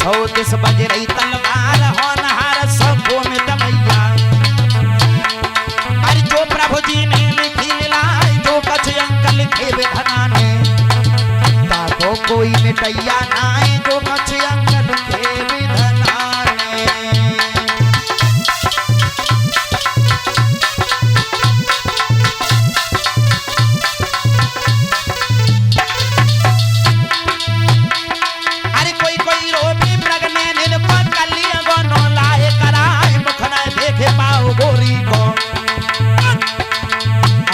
हो दिस बज रही तलवार होनहार सबको में तमैया। अरे जो प्रभु जी ने लिखी लाई जो कछ अंक लिखे विधना ने ताको कोई मिटैया नाए जो कछ अंक लिखे विधना ने। अरे कोई कोई रोबी प्रगने नील पर कली गोनो लाए कराए मुखना देखे पाओ गोरी को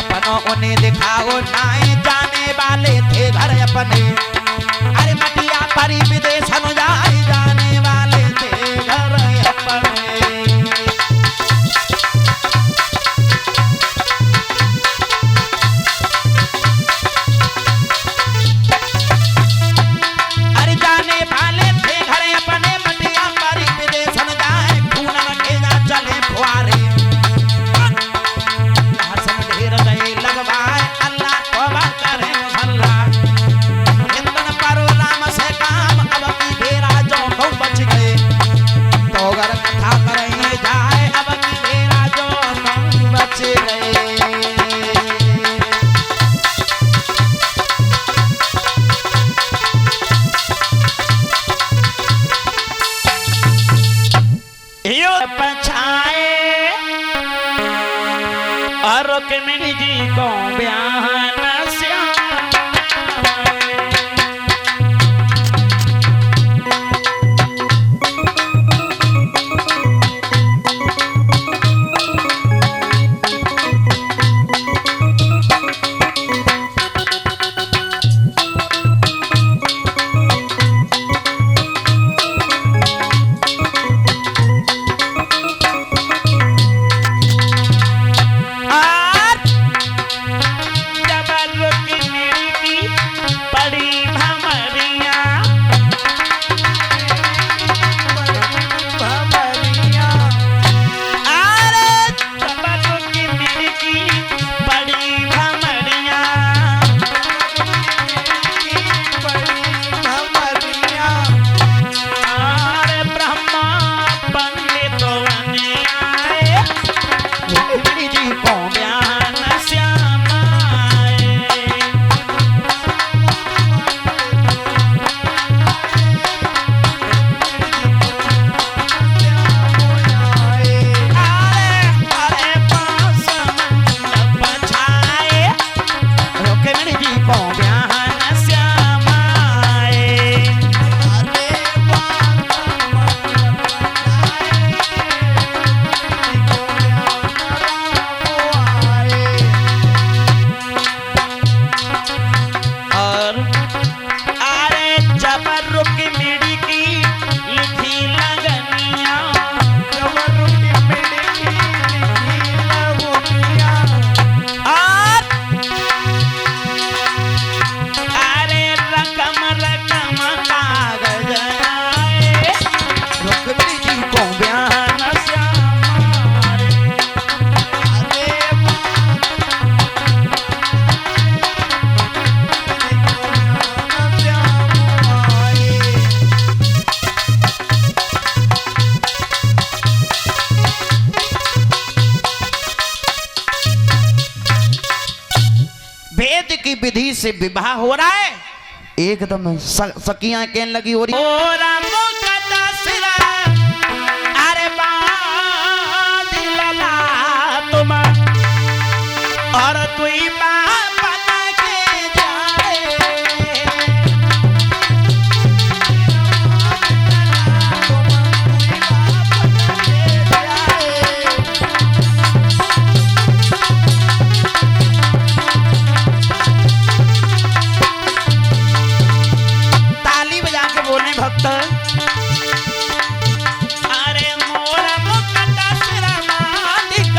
अपनों उन्हें दिखाओ नाए जाने वाले थे घर अपने। अरे मटिया परी विदेश अनुजाई जाने वाले थे घर अपने। अरे जाने वाले थे घर अपने मटिया परी विदेश अनुजाए खून रखे जा चले फुआरे हसन ढेर गए लगवाए अल्लाह तौबा करे मुसल्ला। इंदन पारो राम से काम अब की बेरा जो कौ बच गए तो अगर कथा करें जाए अब की बेरा जो कौ बच गए। यो पछाए और रुक्मिणी जी को ब्याहन श्याम। वेद की विधि से विवाह हो रहा है एकदम सकियां कहने लगी हो रही अरे तुम और तू भक्त अरे मोर मुकट सिर मालिक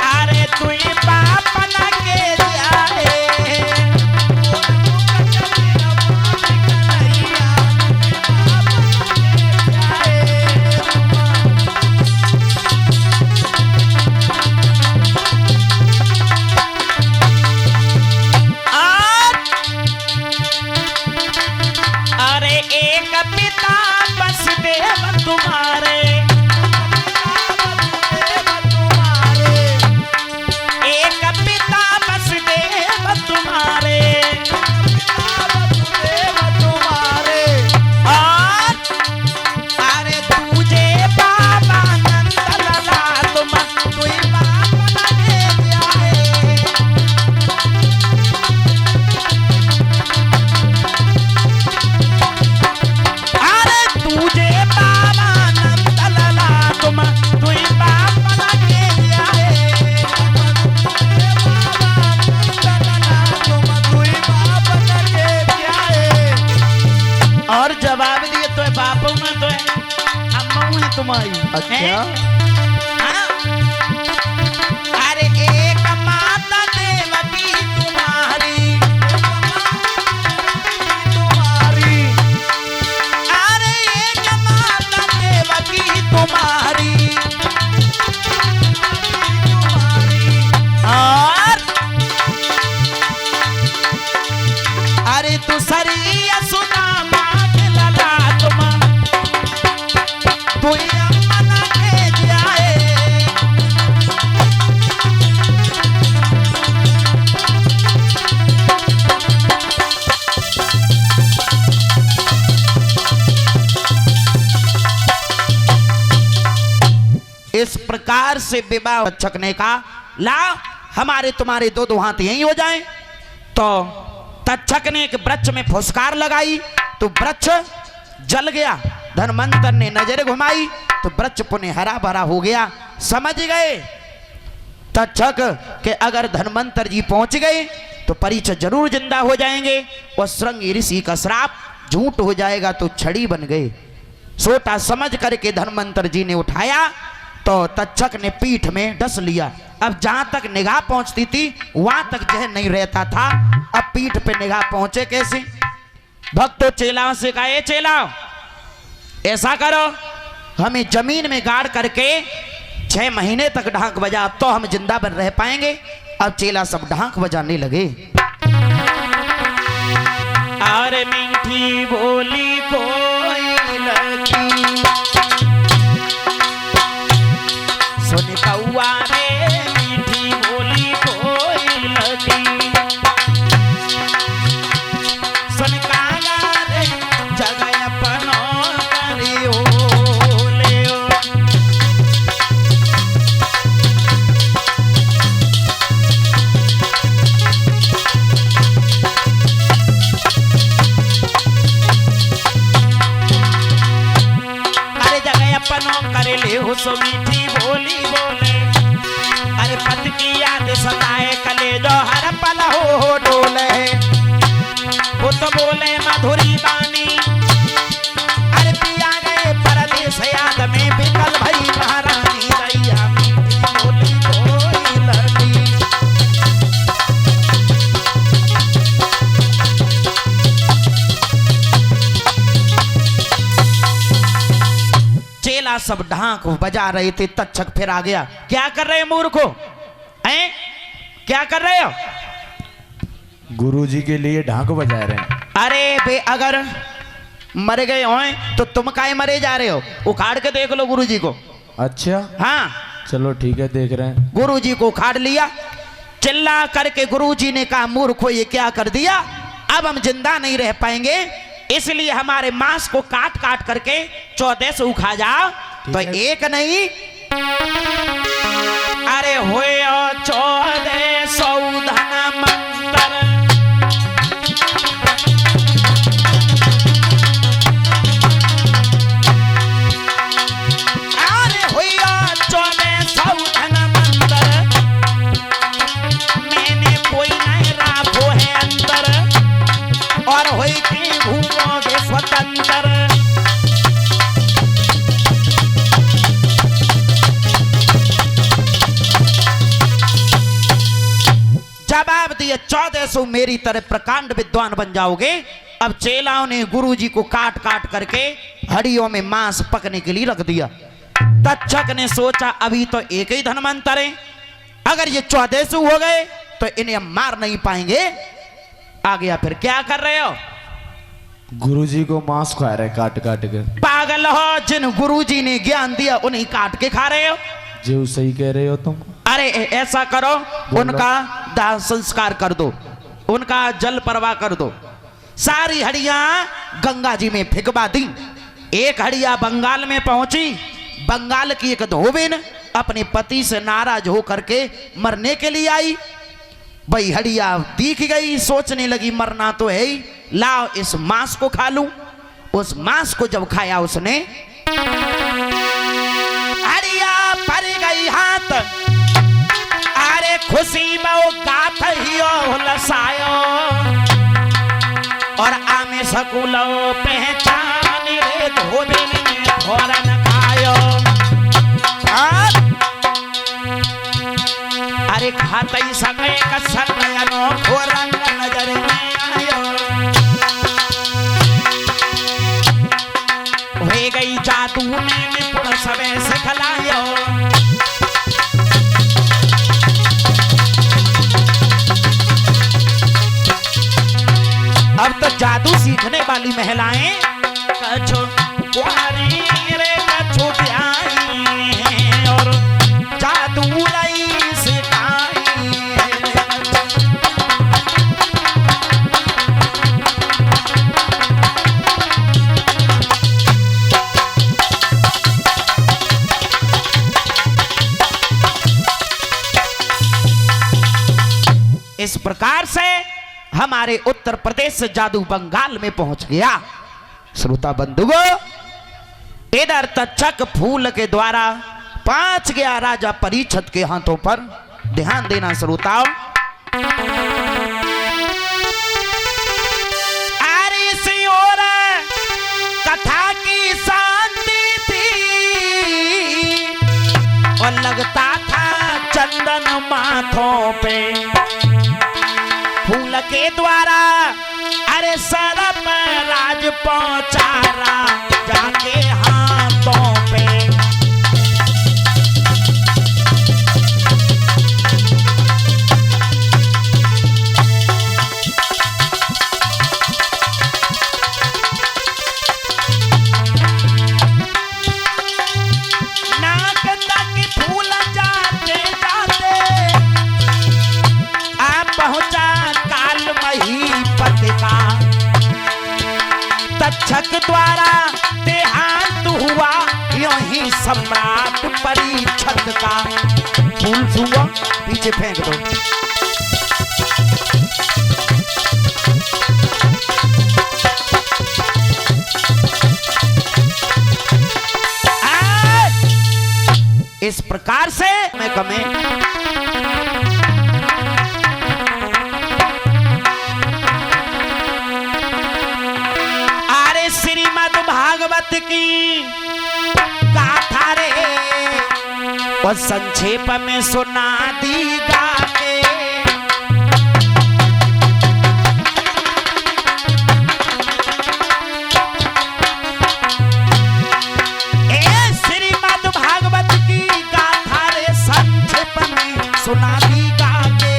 अरे तू तुम्हारी। अच्छा हाँ? अरे एक माता देवकी तुम्हारी, अरे एक माता देवकी तुम्हारी, और अरे दूसरी यशोदा मात लला तुम तू अम्मा के जाए। इस प्रकार से विवाह छकने का ला हमारे तुम्हारे दो दो हाथ यही हो जाएं। तो तक्षक ने एक वृक्ष में फुसकार लगाई तो वृक्ष जल गया। धनवंतर ने नजर घुमाई तो वृक्ष पुनः हरा भरा हो गया। समझ गए तक्षक के अगर धनवंतर जी पहुंच गए तो परीक्षा जरूर जिंदा हो जाएंगे और श्रृंगी ऋषि का श्राप झूठ हो जाएगा तो छड़ी बन गए। सोटा समझ करके धनवंतर जी ने उठाया तो तक्षक ने पीठ में डस लिया। अब जहां तक निगाह पहुंचती थी वहां तक जहर नहीं रहता था। अब पीठ पे निगाह पहुंचे कैसे? भक्तों चेलाओं से कहा, चेलाओ ऐसा करो हमें जमीन में गाड़ करके 6 महीने तक ढाक बजा तो हम जिंदा बन रह पाएंगे। अब चेला सब ढाक बजाने लगे। और मीठी बोली कोई लगी सुन कौआ रे मीठी बोली कोई लगी सुन कागा रे जगह अपनो करियो लेओ। अरे जगह अपनो करे ले हो सो मीठी बोली बोले। अरे पत की याद सताए कलेजो हर पल हो डोले। वो तो बोले मधुरी बानी अरे पिया गए परदेश याद में बिकल भई महारानी दैया मीठी बोली कोई लगी। चेला सब ढाक बजा रहे थे। तक्षक फिर आ गया। क्या कर रहे मूर्खो हैं? क्या कर रहे हो? गुरुजी के लिए ढाक बजा रहे हैं। अरे बे अगर मर गए हो तो तुम काहे मरे जा रहे हो? उखाड़ के देख लो गुरुजी को। अच्छा हाँ चलो ठीक है देख रहे हैं। गुरुजी को उखाड़ लिया। चिल्ला करके गुरुजी ने कहा मूर्खो ये क्या कर दिया? अब हम जिंदा नहीं रह पाएंगे इसलिए हमारे मांस को काट काट करके 14 से उखा जाओ। तो एक नहीं अरे हुए 14 धन मंतर। अरे हुए 14 धन मंतर मैंने कोई नहीं राखो है अंतर और हुई थी घूमोगे स्वतंत्र। जवाब दिए 1400 मेरी तरह प्रकांड विद्वान बन जाओगे। अब चेलाओं ने गुरुजी को काट काट करके हड्डियों में मांस पकने के लिए रख दिया। तक्षक ने सोचा अभी तो एक ही धनवंतर है, अगर ये 1400 हो गए तो इन्हें हम मार नहीं पाएंगे। आ गया फिर क्या कर रहे हो? गुरुजी को मांस खा रहे काट काट के। पागल हो, जिन गुरुजी ने ज्ञान दिया उन्हें काट के खा रहे हो। जो सही कह रहे हो तुम। अरे ऐसा करो उनका दाह संस्कार कर दो, उनका जल प्रवाह कर दो। सारी हड्डियां गंगा जी में फेंकवा दी। एक हड्डियां बंगाल में पहुंची। बंगाल की एक धोबिन अपने पति से नाराज होकर के मरने के लिए आई। भाई हड्डियां दिख गई, सोचने लगी मरना तो है ही, लाओ इस मांस को खा लूं। उस मांस को जब खाया उसने हड्डियां पर गई हाथ। अरे खुशी में वो गाथ ही लसायो और आमे सकुलो पहचान रे धोबिन ने फौरन खायो। अरे खातई सगळे कसर अनोखो रंग नजर में आयो हो गई जादू में निपुण सबे सिखलायो अब तो जादू सीखने वाली महिलाएं कछो कुंवारी रे कछो ब्याही और जादू लाई सिखाई इस प्रकार से हमारे उत्तर प्रदेश से जादू बंगाल में पहुंच गया। श्रोता बंधुओं, इधर तक्षक फूल के द्वारा पहुंच गया राजा परीक्षित के हाथों पर। ध्यान देना श्रोताओं, अरे इसी ओर कथा की शांति थी और लगता था चंदन माथों पे फूल के द्वारा अरे सरप राज पहुंचारा जाके हाथों पे। नाक तक फूल जाते जाते आप पहुंचा पतिका तक्षक द्वारा देहांत हुआ यूं ही सम्राट परीक्षित का। फूल छुआ पीछे फेंक दो। इस प्रकार से मैं कमें श्रीमद् भागवत की गाथा रे और संक्षेप में सुना दी गाके। श्रीमद् भागवत की गाथा रे संक्षेप में सुना दी गाके।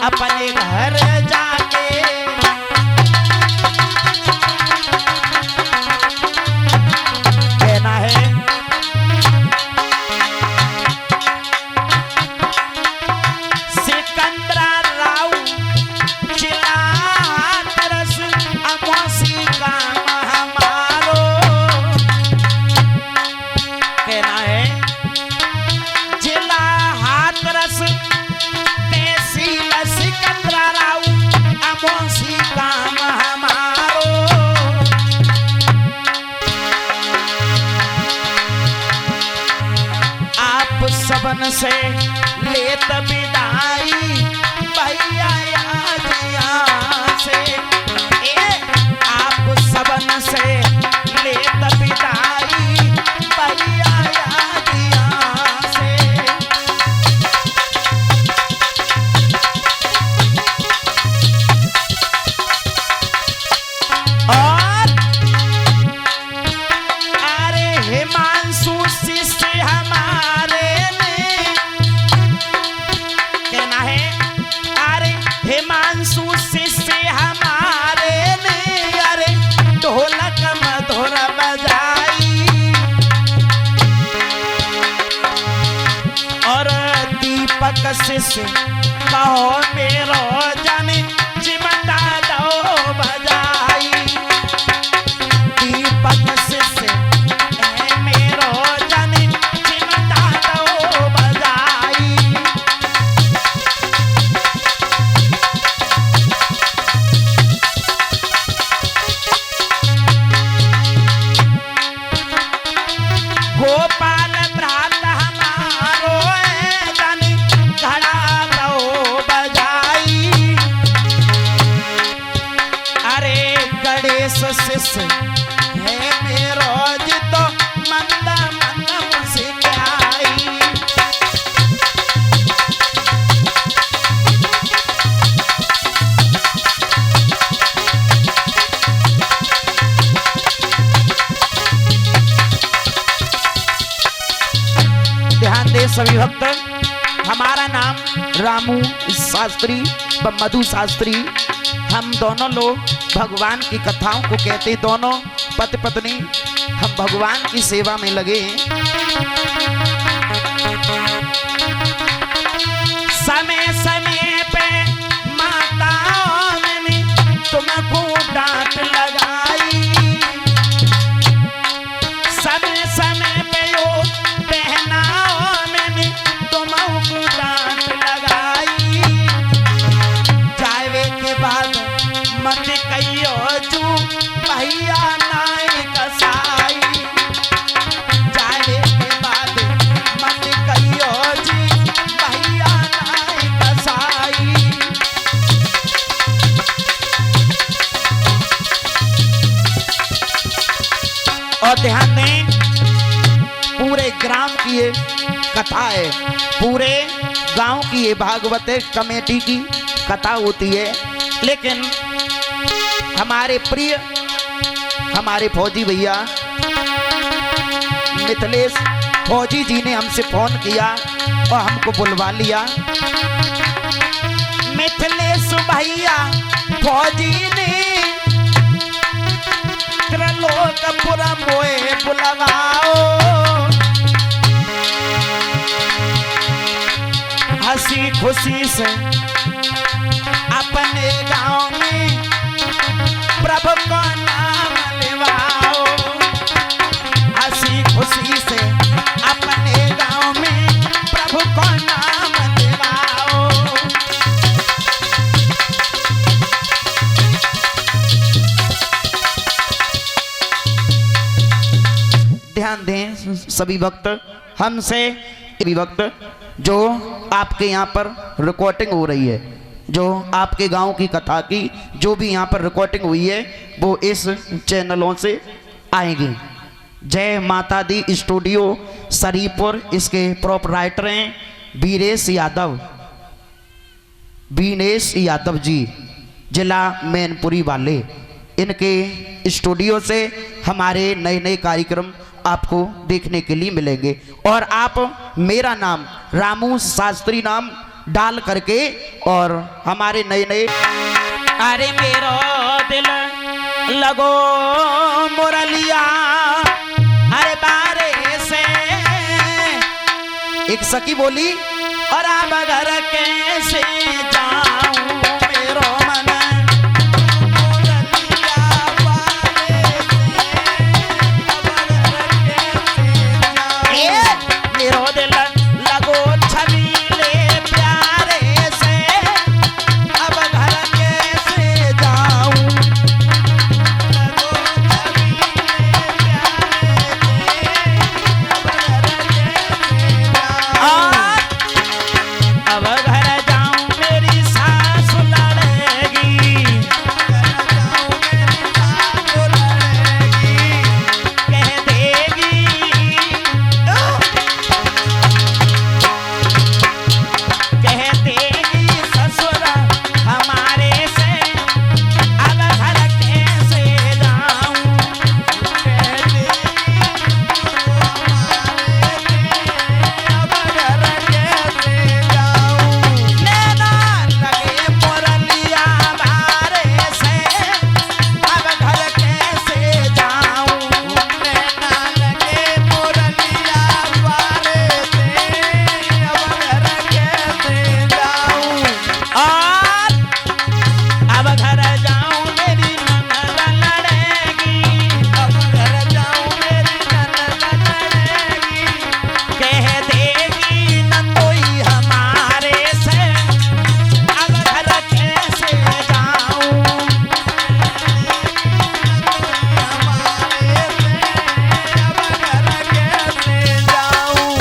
अपने घर जाके कहना है सिकंदरा राव चिला तरस अमोसी का हमारो। कहना है जिला हाथरस सिकंदरा राव अमोसी काम हमारो। आप सबन से लेत विदाई भैया यादिया से। आप सबन से लेत विदाई भैया यादिया से। और अरे हिमांशु शिष्य हमारे ने कहना है अरे हिमांशु शिष्य हमारे ने अरे ढोलक मधुर बजाई और दीपक शिष्य कहो मेरो जाने चिमटा दो बजाई। दीपक शिष्य मेरो जाने चिमटा दो बजाई। गोपाल भ्रात हमारो जाने घड़ा दो बजाई। दे सभी भक्त, हमारा नाम रामू शास्त्री व मधु शास्त्री। हम दोनों लोग भगवान की कथाओं को कहते, दोनों पति पत्नी हम भगवान की सेवा में लगे हैं। समय समय पे माताओं ने तुमको डांट लगाई, समय समय पे यो बहनाओं ने तुमको डांट लगाई। जावे के बाद मत कहियो जू भैया नाई कसाई, जावे के बाद मत कहियो जी भैया नाई कसाई। और ध्यान दें, पूरे ग्राम की ये कथा है, पूरे गांव की ये भागवत कमेटी की कथा होती है। लेकिन हमारे प्रिय हमारे फौजी भैया मिथिलेश फौजी जी ने हमसे फोन किया और हमको बुलवा लिया। मिथिलेश भैया फौजी ने त्रिलोकपुरम मोए बुलवाओ, हंसी खुशी से अपने गांव में प्रभु का नाम लेवाओ, हंसी खुशी से अपने गांव में प्रभु का नाम लेवाओ। ध्यान दें सभी भक्त, हमसे सभी भक्त, जो आपके यहाँ पर रिकॉर्डिंग हो रही है, जो आपके गांव की कथा की जो भी यहाँ पर रिकॉर्डिंग हुई है, वो इस चैनलों से आएगी। जय माता दी स्टूडियो शरीपुर, इसके प्रोपराइटर हैं बीनेश यादव जी, जिला मैनपुरी वाले। इनके स्टूडियो से हमारे नए नए कार्यक्रम आपको देखने के लिए मिलेंगे। और आप मेरा नाम रामू शास्त्री नाम डाल करके और हमारे नए नए अरे मेरो दिल लगो मुरलिया अरे बारे से एक सखी बोली, और अब घर कैसे जाऊं मेरो मन मुरलिया बारे से, मेरो दिल लगो छबीले प्यारे से, अब घर कैसे जाऊं लगो छबीले अब घर जाऊं मेरी सास लड़ेगी, कह देगी कह देगी ससुर हमारे से, अब घर कैसे जाऊं, कह देगी अब घर कैसे जाऊं, नैना लगे मुरलिया बारे से, अब घर कैसे जाऊं, नैना लगे मुरलिया बारे से, अब घर कैसे जाऊं, और अब घर जाऊं मेरी ननद लड़ेगी, अब घर जाऊं मेरी ननद लड़ेगी, कह देगी नंदोई हमारे से, अब घर कैसे जाऊं, हमारे से, अब घर कैसे जाऊं।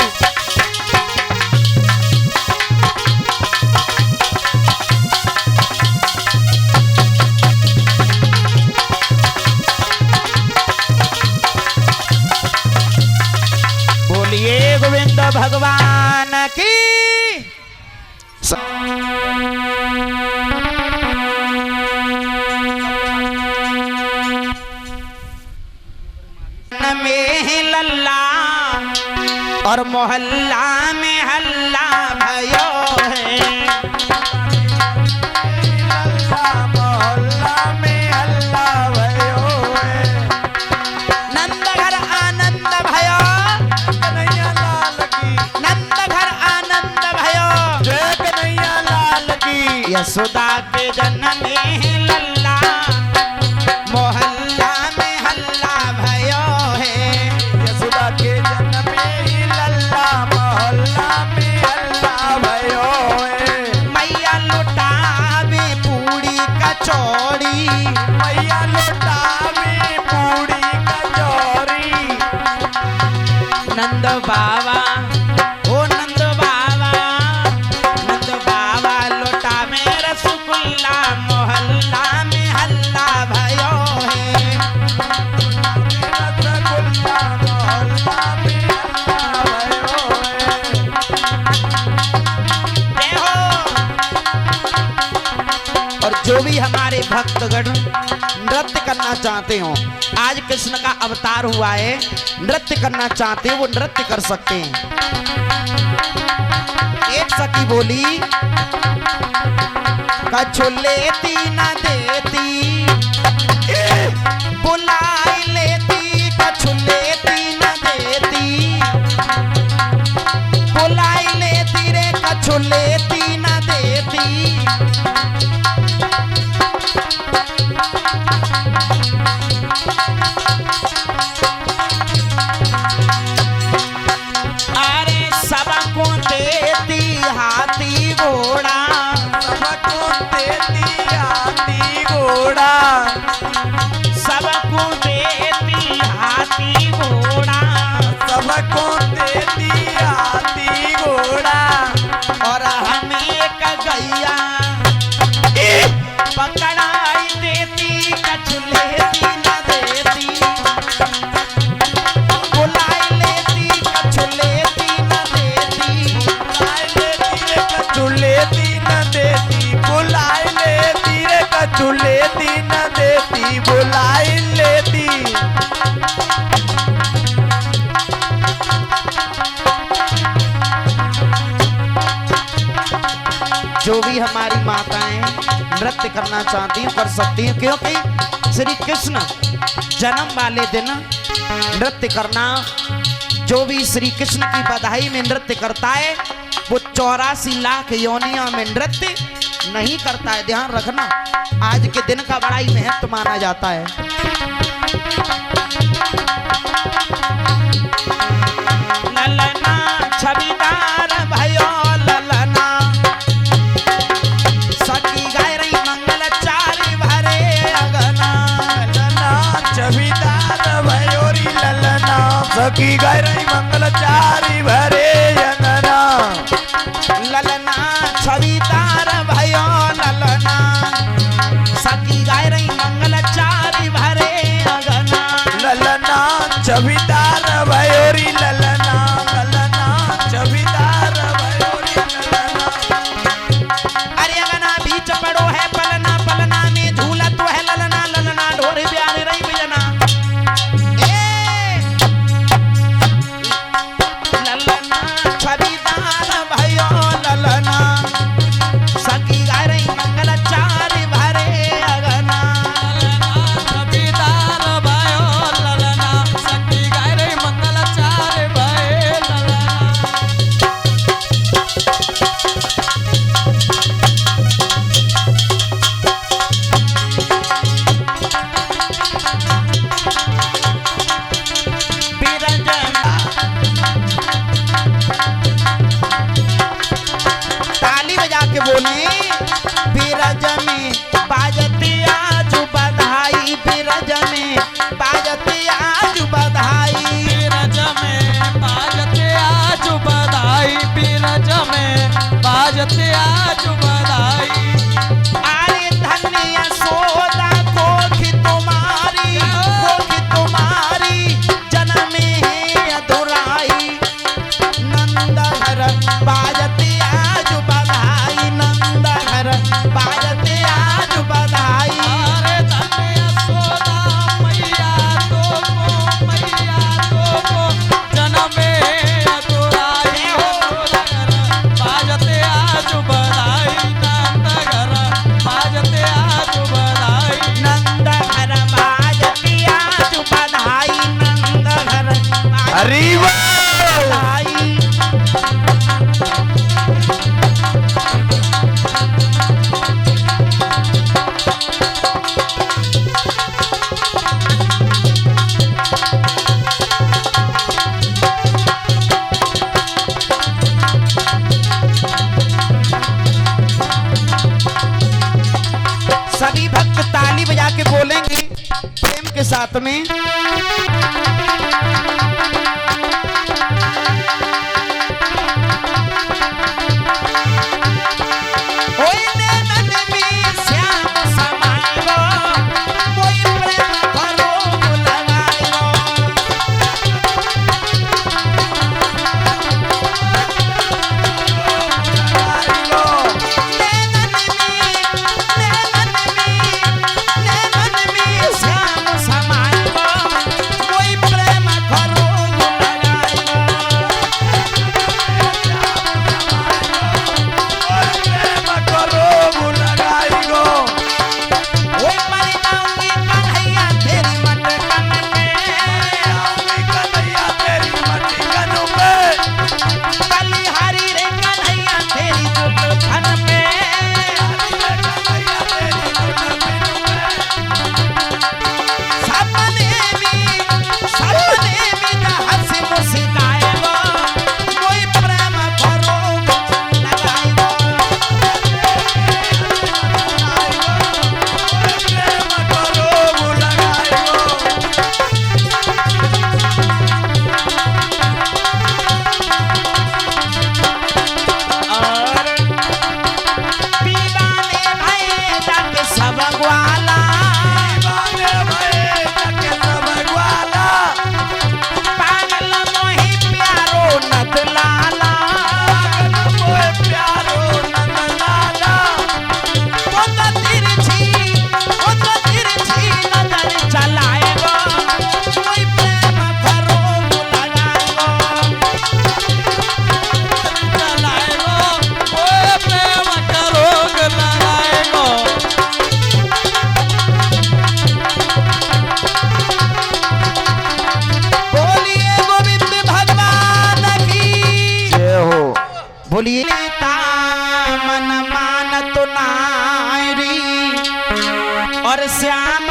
बोलिए गोविंद भगवान की में लल्ला और मोहल्ला में हल्ला भयो है। मोहल्ला में हल्ला भयो है। नंद घर आनंद भयो, कन्हैया लाल की, नंद घर आनंद भयो, जय कन्हैया लाल की। यशोदा के जन्म में लल्ला, मोहल्ला में हल्ला भयो है। यशोदा के जन्म में ही लल्ला, मोहल्ला में हल्ला भयो है। मैया लुटावे पूड़ी कचौड़ी, मैया लौटावे पूड़ी कचौरी। नंद बाबा ओ नंद बाबा, नंद बाबा लुटावे रसगुल्ला, मोहल्ला में हल्ला भयो है। रसगुल्ला मोहल्ला में हल्ला भयो है। जय हो। और जो भी हमारे भक्तगण नृत्य करना चाहते हो, आज कृष्ण का अवतार हुआ है, नृत्य करना चाहते हो वो नृत्य कर सकते हैं। एक सखी बोली कछु लेती न देती, बुलाई लेती कछु लेती न देती, बुलाई लेती रे कछु लेती न देती। अरे सबको देती हाथी घोड़ा, सबको देती हाथी घोड़ा। सबको देती हाथी घोड़ा, सबको देती हाथी घोड़ा। और हमें एक गैया पकड़ाई देती कछु लेती न देती, बुलाई लेती कछु लेती न देती। बुलाई लेती रे कछु लेती न देती, बुलाई लेती रे कछु लेती न देती, बुलाई लेती। जो भी हमारी माताएं नृत्य करना चाहती हैं कर सकती हैं, क्योंकि श्री कृष्ण जन्म वाले दिन नृत्य करना, जो भी श्री कृष्ण की बधाई में नृत्य करता है वो 84 लाख योनियों में नृत्य नहीं करता है। ध्यान रखना, आज के दिन का बड़ा ही महत्व माना जाता है। ललना छविदार भयो ललना, सखी गाय रही मंगलचारी भरे अगना। ललना छविदार भयोरी ललना, सखी गैरई मंगलचारी भरे अंगना। ललना छविदार भयो ललना, सखी गाय रही मंगलचारी भरे अगना। ललना छविदार भयोरी ललना, ललना छविदार भयोरी ललना। अरे अगना बीच पड़ो है पलना, पलना में झूला तो है ललना, ललना ढोर ब्याह रही बिजना। ललना छविदार भयो ललना, सखी गाय रही मंगलचारी भरे अगना। छविदार भयो ललना, सखी गाय रे मंगलचार भये ललना। ताली बजा के बोले बिरज में बाजती आज बधाई, बिरज में बाजती आज बधाई। बीरज में बाजते आज बधाई, बीरज में बाजते आज बधाई। अरे धन्य सोदा कोखी तुम्हारी, कोखी तुम्हारी जन्म है अधुराई। नंद घर बाजती आज बधाई, नंद घर बाजती आज बधाई। अरे धन्य सोदा मैया तो को जन्मे तो बात में ओए नैनन में श्याम समायो कोई प्रेम करो लगायो श्याम समायो कोई प्रेम करो लगायो प्रेम करो लगाई गो ओए मर जाऊंगी कन्हैया तेरी मटकन आऊंगी कन्हैया तेरी मटकन पे बलिहारी रे कन्हैया तेरी जुल्फन पे कन्हैया तेरी जुल्फन सपने में ना हंसी मुस्काएगो कोई प्रेम करो लगाएगो प्रेम करो लगाई गो और पीवाने भये जाके सब ग्वाला बाने भये जाके सब ग्वाला पागल मोही प्यारो नद लाला मोए प्यारो नंदलाला वो तो तिरछी नजर चलाएगो कोई प्रेम करो लगाएगो चलाएगो ओए प्रेम करो लगाएगो बोलिए गोविंद भगवान की जय हो बोलिए मन मान तो नारी और श्याम